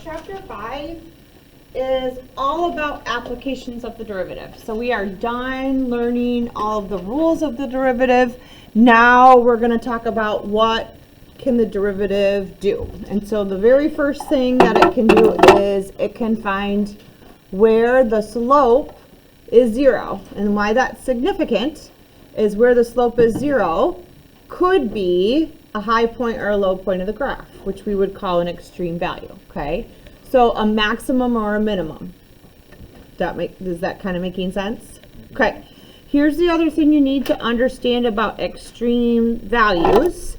chapter 5 is all about applications of the derivative. So we are done learning all of the rules of the derivative. Now we're going to talk about what can the derivative do. And so the very first thing that it can do is it can find where the slope is 0. And why that's significant is where the slope is 0 could be a high point or a low point of the graph, which we would call an extreme value, okay? So a maximum or a minimum. Is that kind of making sense? Okay. Here's the other thing you need to understand about extreme values.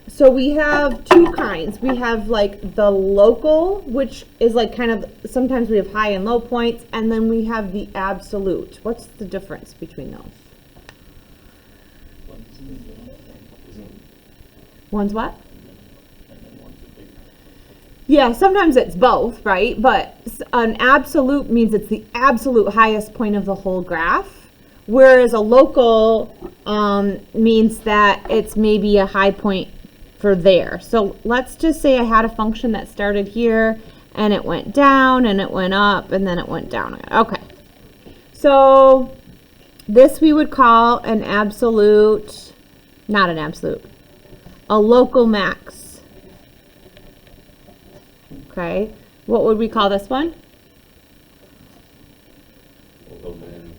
So we have two kinds. We have like the local, which is like kind of, sometimes we have high and low points, and then we have the absolute. What's the difference between those? One's what? Yeah, sometimes it's both, right? But an absolute means it's the absolute highest point of the whole graph, whereas a local means that it's maybe a high point for there. So let's just say I had a function that started here and it went down and it went up and then it went down again. Okay, so this we would call an absolute, not an absolute, a local max. Okay, what would we call this one?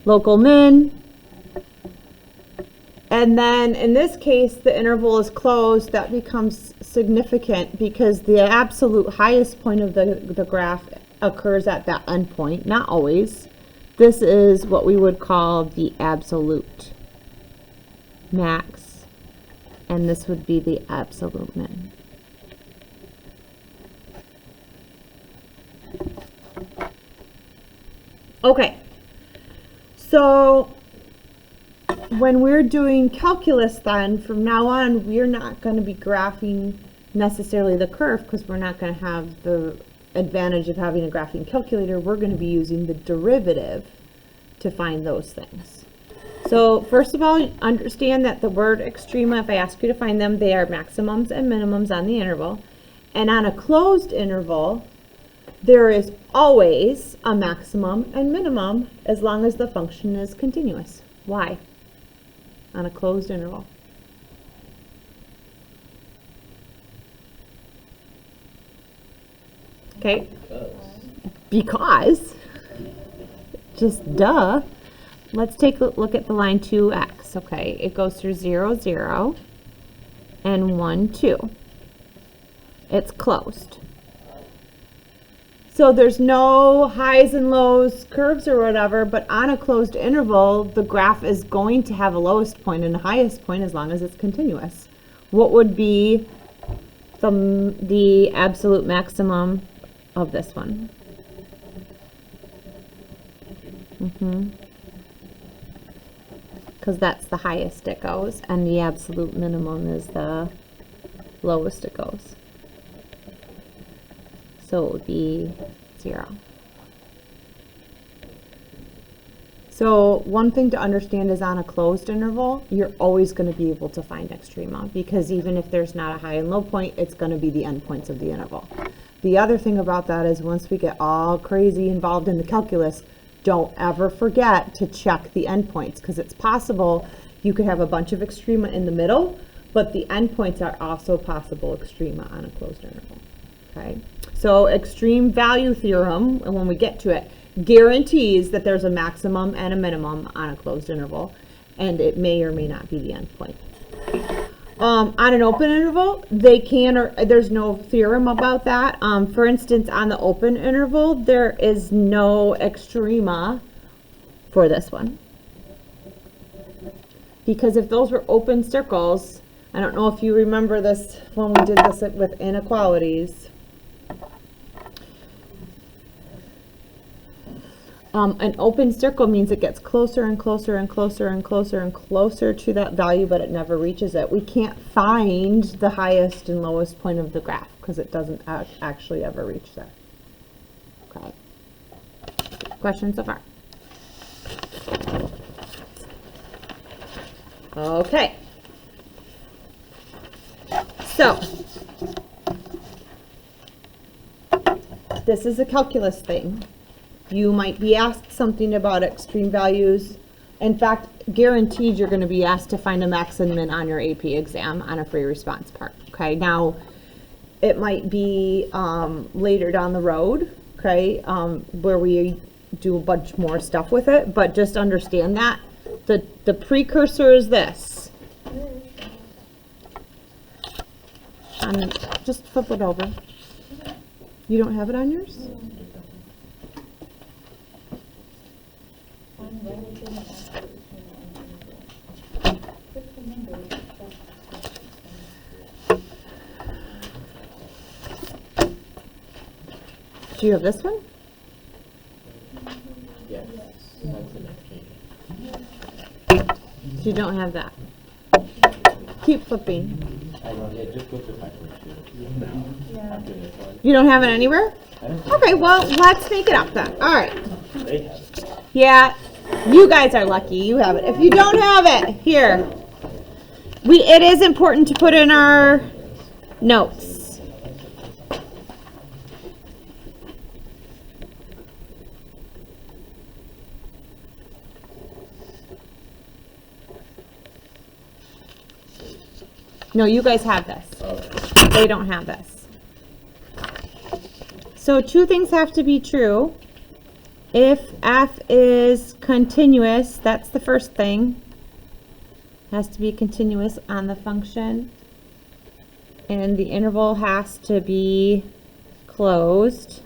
Local min. And then in this case, the interval is closed. That becomes significant because the absolute highest point of the graph occurs at that endpoint, not always. This is what we would call the absolute max, and this would be the absolute min. Okay, so when we're doing calculus then, from now on, we're not going to be graphing necessarily the curve because we're not going to have the advantage of having a graphing calculator. We're going to be using the derivative to find those things. So first of all, understand that the word extrema, if I ask you to find them, they are maximums and minimums on the interval. And on a closed interval, there is always a maximum and minimum as long as the function is continuous. Why? On a closed interval. Okay. Because. Just duh. Let's take a look at the line 2x. Okay, it goes through 0, 0, and 1, 2. It's closed. So there's no highs and lows curves or whatever, but on a closed interval, the graph is going to have a lowest point and a highest point as long as it's continuous. What would be the absolute maximum of this one? Because that's the highest it goes, and the absolute minimum is the lowest it goes. So it would be 0. So one thing to understand is on a closed interval, you're always going to be able to find extrema, because even if there's not a high and low point, it's going to be the endpoints of the interval. The other thing about that is once we get all crazy involved in the calculus, don't ever forget to check the endpoints, because it's possible you could have a bunch of extrema in the middle, but the endpoints are also possible extrema on a closed interval. Okay, so extreme value theorem, and when we get to it, guarantees that there's a maximum and a minimum on a closed interval, and it may or may not be the endpoint. On an open interval, they can, or there's no theorem about that. For instance, on the open interval, there is no extrema for this one. Because if those were open circles, I don't know if you remember this when we did this with inequalities. An open circle means it gets closer and closer and closer and closer and closer to that value, but it never reaches it. We can't find the highest and lowest point of the graph because it doesn't actually ever reach there. Okay. Questions so far? Okay. So this is a calculus thing. You might be asked something about extreme values. In fact, guaranteed you're going to be asked to find a max and min on your AP exam on a free response part. Okay, now it might be later down the road, okay, where we do a bunch more stuff with it, but just understand that the precursor is this. Just flip it over. You don't have it on yours? Do you have this one? Yes. That's the next page. So you don't have that. Keep flipping. I know, yeah, just go to my first year. I'm doing this one. You don't have it anywhere? I don't Okay, well, let's make it up then. All right. think they have it. Yeah, you guys are lucky. You have it. If you don't have it, here. It is important to put in our notes. No, you guys have this. They don't have this. So two things have to be true. If f is continuous, that's the first thing. Has to be continuous on the function. And the interval has to be closed.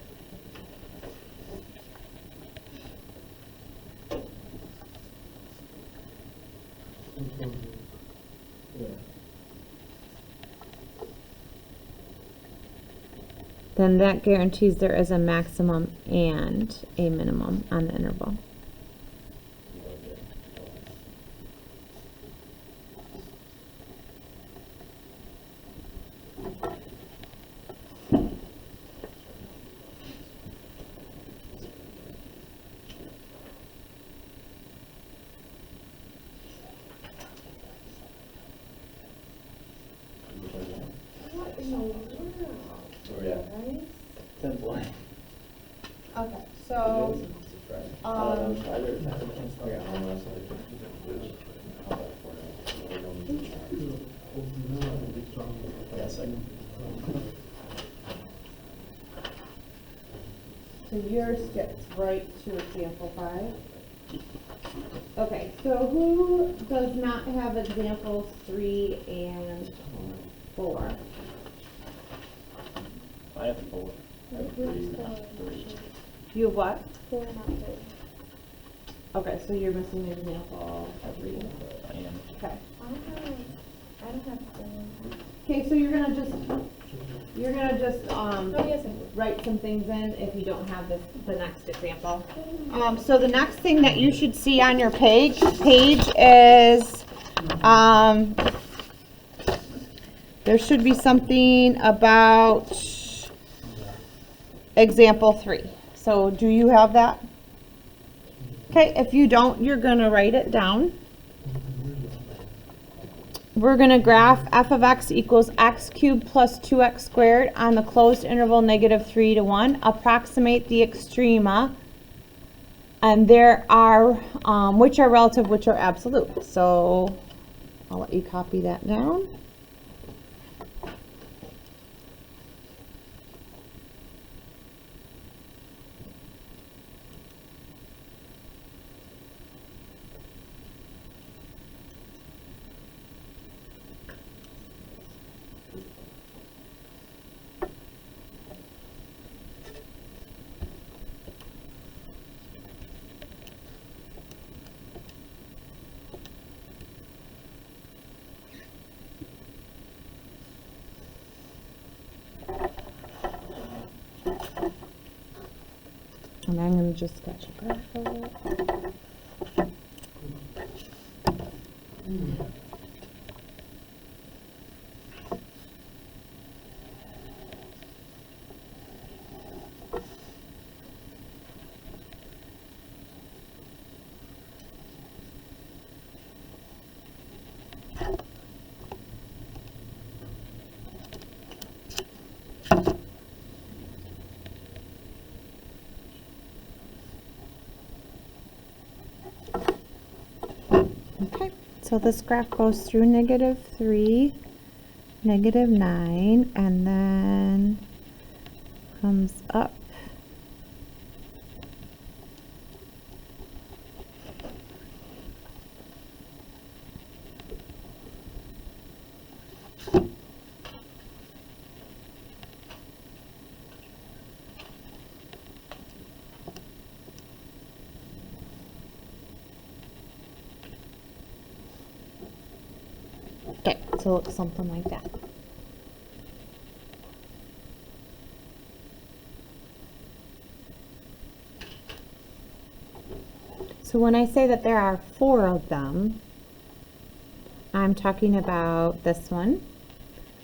Then that guarantees there is a maximum and a minimum on the interval. Oh, yeah. Simple. Okay, so so yours gets right to example 5. Okay, so who does not have examples 3 and 4? I have 4. I have 3, not 3. You have what? 4 and not 3. Okay, so you're missing an example 3. I am. Okay. I don't have 3. Okay, so you're gonna just Oh, yes, I do. write some things in if you don't have the next example. So the next thing that you should see on your page is, there should be something about example 3. So do you have that? Okay, if you don't, you're gonna write it down. We're going to graph f of x equals x cubed plus 2x squared on the closed interval -3 to 1. Approximate the extrema. And there are, which are relative, which are absolute. So I'll let you copy that down. And I'm going to just sketch a graph of it. So this graph goes through -3, -9, and then comes up. Okay, so it looks something like that. So when I say that there are 4 of them, I'm talking about this one,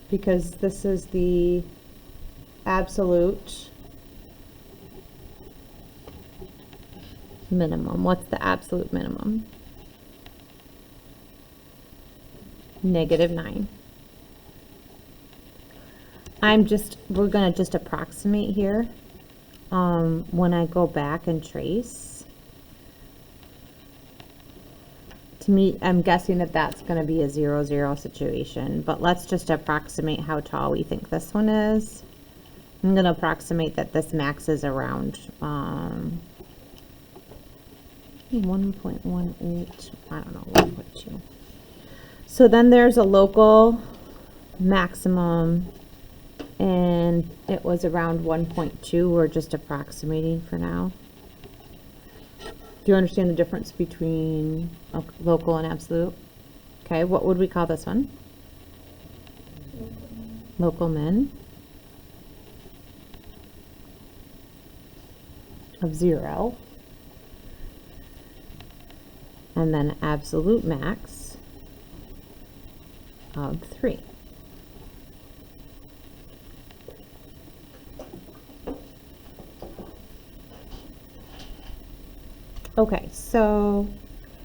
because this is the absolute minimum. What's the absolute minimum? -9. We're gonna just approximate here. When I go back and trace, to me, I'm guessing that that's gonna be a 0, 0 situation, but let's just approximate how tall we think this one is. I'm gonna approximate that this max is around, 1.18, I don't know, 1.2. So then there's a local maximum, and it was around 1.2. We're just approximating for now. Do you understand the difference between local and absolute? Okay, what would we call this one? Local min of 0. And then absolute max of 3. Okay, so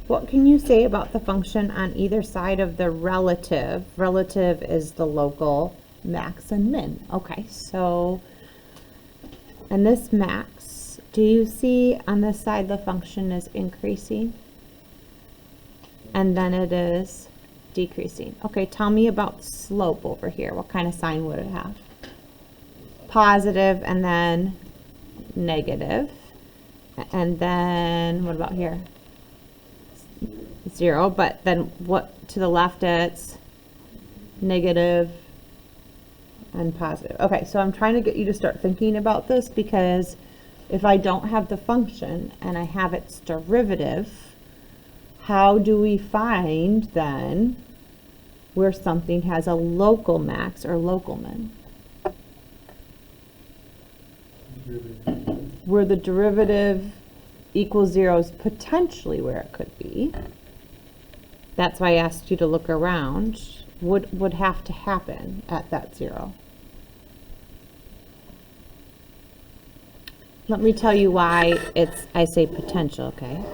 what can you say about the function on either side of the relative? Relative is the local max and min. Okay, so, and this max, do you see on this side the function is increasing? And then it is decreasing. Okay, tell me about slope over here. What kind of sign would it have? Positive and then negative. And then what about here? 0, but then what to the left it's negative and positive. Okay, so I'm trying to get you to start thinking about this, because if I don't have the function and I have its derivative, how do we find then where something has a local max or local min? Where the derivative equals 0 is potentially where it could be. That's why I asked you to look around. Would have to happen at that 0. Let me tell you why I say potential, okay?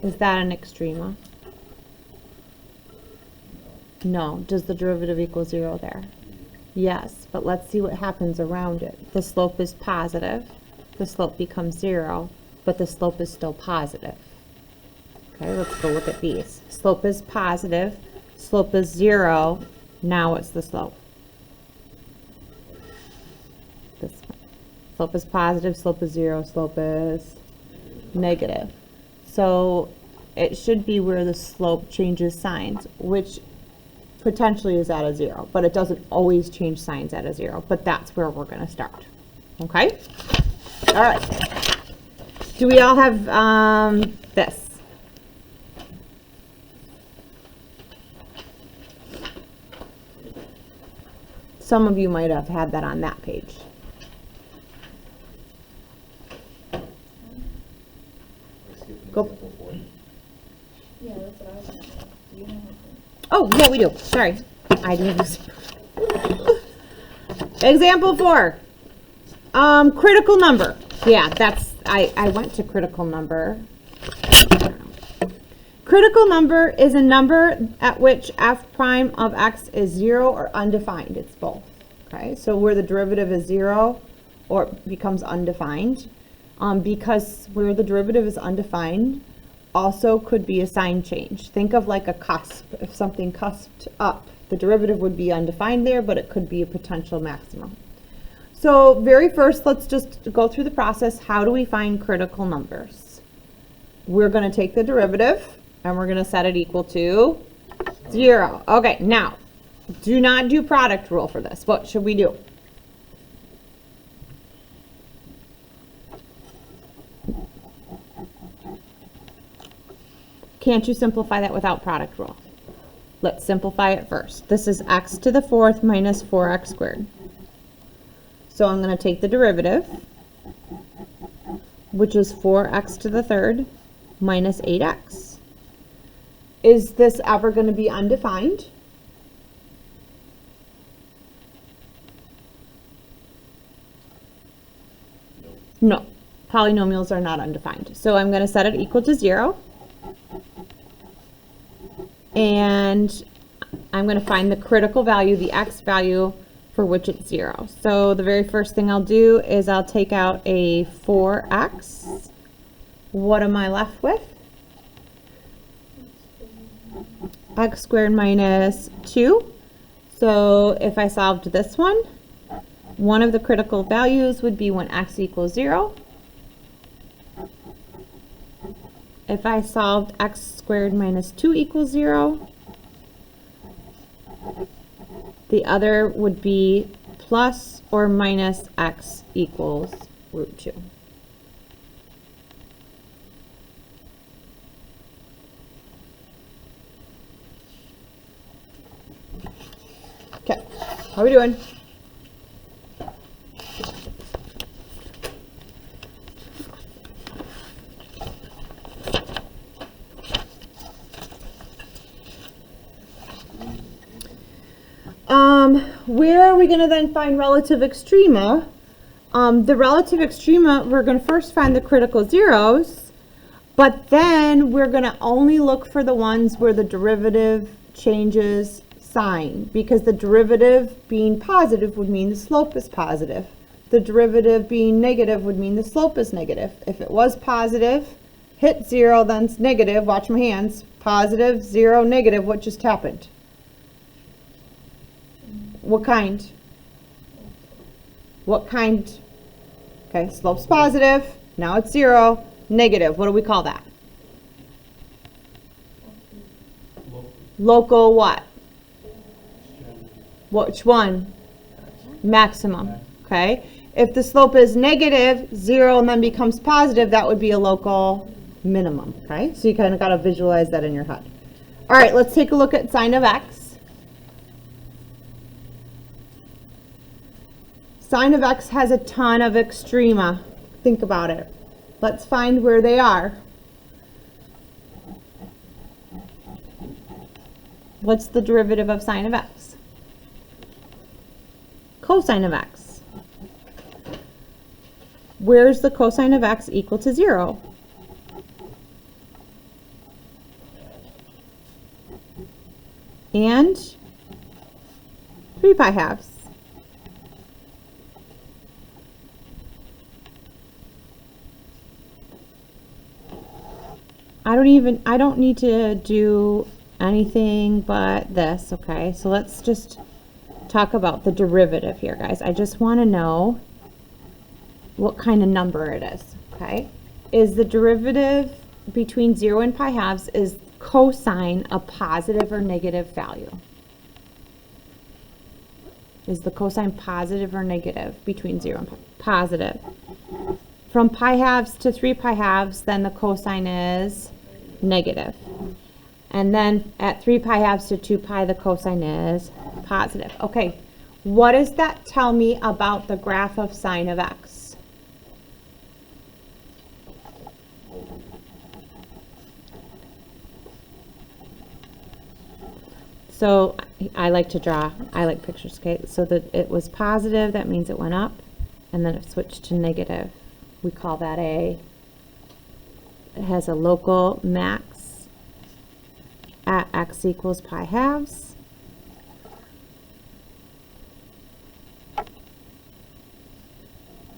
Is that an extrema? No. Does the derivative equal 0 there? Yes, but let's see what happens around it. The slope is positive. The slope becomes 0, but the slope is still positive. Okay, let's go look at these. Slope is positive. Slope is 0. Now what's the slope? This one. Slope is positive. Slope is 0. Slope is negative. So it should be where the slope changes signs, which potentially is at a 0, but it doesn't always change signs at a 0, but that's where we're going to start. Okay? All right. Do we all have this? Some of you might have had that on that page. Go. Yeah, that's what I was thinking. Do you know how to? Oh, yeah, we do. Sorry. I do this. Example 4. Critical number. Yeah, I went to critical number. Critical number is a number at which f prime of x is 0 or undefined. It's both. Okay, so where the derivative is 0 or becomes undefined. because where the derivative is undefined, also could be a sign change. Think of like a cusp. If something cusped up, the derivative would be undefined there, but it could be a potential maximum. So very first, let's just go through the process. How do we find critical numbers? We're going to take the derivative and we're going to set it equal to 0. Okay, now, do not do product rule for this. What should we do? Can't you simplify that without product rule? Let's simplify it first. This is x to the 4th minus 4x squared. So I'm going to take the derivative, which is 4x to the 3rd minus 8x. Is this ever going to be undefined? No, polynomials are not undefined. So I'm going to set it equal to 0. And I'm going to find the critical value, the x value, for which it's 0. So the very first thing I'll do is I'll take out a 4x. What am I left with? X squared minus 2. So if I solved this one of the critical values would be when x equals 0. If I solved x squared minus 2 equals 0, the other would be plus or minus x equals root 2. Okay, how are we doing? Where are we going to then find relative extrema? The relative extrema, we're going to first find the critical zeros, but then we're going to only look for the ones where the derivative changes sign, because the derivative being positive would mean the slope is positive. The derivative being negative would mean the slope is negative. If it was positive, hit 0, then it's negative. Watch my hands. Positive, 0, negative. What just happened? What kind? What kind? Okay, slope's positive. Now it's 0. Negative. What do we call that? Local what? Which one? Maximum. Okay. If the slope is negative, 0, and then becomes positive, that would be a local minimum. Okay. So you kind of got to visualize that in your head. All right, let's take a look at sine of x. Sine of x has a ton of extrema. Think about it. Let's find where they are. What's the derivative of sine of x? Cosine of x. Where's the cosine of x equal to 0? And 3 pi halves. I don't need to do anything but this, okay? So let's just talk about the derivative here, guys. I just want to know what kind of number it is, okay? Is the derivative between 0 and pi halves, is cosine a positive or negative value? Is the cosine positive or negative between 0 and pi? Positive. From pi halves to 3 pi halves, then the cosine is negative. And then at 3 pi halves to 2 pi, the cosine is positive. Okay, what does that tell me about the graph of sine of x? So I like to draw, I like pictures, okay? So that it was positive, that means it went up, and then it switched to negative. We call that it has a local max at x equals pi halves.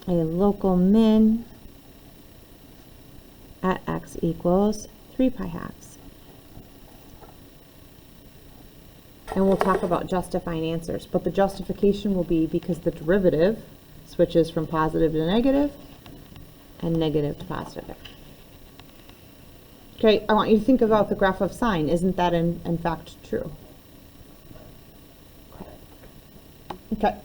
A local min at x equals 3 pi halves. And we'll talk about justifying answers, but the justification will be because the derivative switches from positive to negative and negative to positive. Okay, I want you to think about the graph of sine. Isn't that in fact true? Okay.